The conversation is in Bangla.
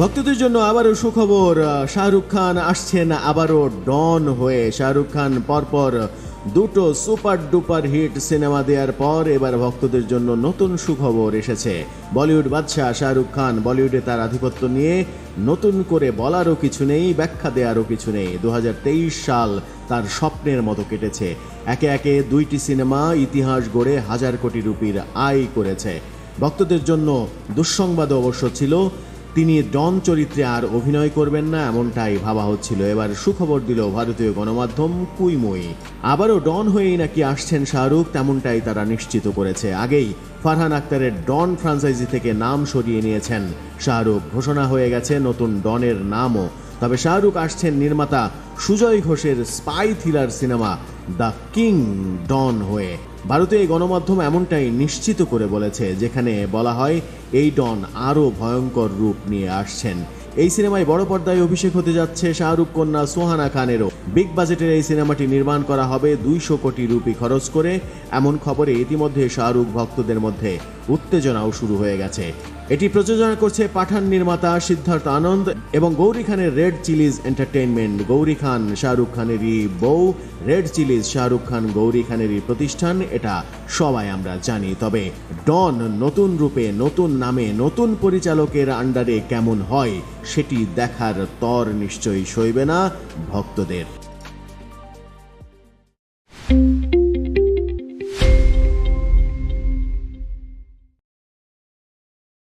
ভক্তদের জন্য আবারও সুখবর, শাহরুখ খান আসছেন আবারও ডন হয়ে। শাহরুখ খান পরপর দুটো সুপার ডুপার হিট সিনেমা দেওয়ার পর এবার ভক্তদের জন্য নতুন সুখবর এসেছে। বলিউড বাদশাহ শাহরুখ খান বলিউডে তার আধিপত্য নিয়ে নতুন করে বলারও কিছু নেই, ব্যাখ্যা দেওয়ারও কিছু নেই। 2023 সাল তার স্বপ্নের মতো কেটেছে। একে একে দুইটি সিনেমা ইতিহাস গড়ে হাজার কোটি রুপির আয় করেছে। ভক্তদের জন্য দুঃসংবাদ অবশ্য ছিল, তিনি ডন চরিত্রে আর অভিনয় করবেন না, এমনটাই ভাবা হচ্ছিল। এবার সুখবর দিল ভারতীয় গণমাধ্যম কুইমুই। আবারও ডন হয়েই নাকি আসছেন শাহরুখ, তেমনটাই তারা নিশ্চিত করেছে। আগেই ফারহান আক্তারের ডন ফ্র্যাঞ্চাইজি থেকে নাম সরিয়ে নিয়েছেন শাহরুখ। ঘোষণা হয়ে গেছে নতুন ডনের নামও। তবে শাহরুখ আসছেন নির্মাতা সুজয় ঘোষের spy thriller cinema the King don হয়ে। ভারতীয় গণমাধ্যম এমনটাই নিশ্চিত করে বলেছে, যেখানে বলা হয় এই ডন আরও ভয়ঙ্কর রূপ নিয়ে আসছেন। এই সিনেমায় বড় পর্দায় অভিষেক হতে যাচ্ছে শাহরুখ কন্যা সোহানা খানেরও। বিগ বাজেটের এই সিনেমাটি নির্মাণ করা হবে 200 কোটি রুপি খরচ করে। এমন খবরে ইতিমধ্যে শাহরুখ ভক্তদের মধ্যে উত্তেজনাও শুরু হয়ে গেছে। এটি প্রযোজনা করছে পাঠান নির্মাতা সিদ্ধার্থ আনন্দ এবং গৌরী খানের red Chillies entertainment. Gauri Khan Shahrukh খানেরই বউ, রেড চিলিজ শাহরুখ খান গৌরী খানেরই প্রতিষ্ঠান, এটা সবাই আমরা জানি। তবে ডন নতুন রূপে, নতুন নামে, নতুন পরিচালকের আন্ডারে কেমন হয় সেটি দেখার তর নিশ্চয়ই সইবে না ভক্তদের।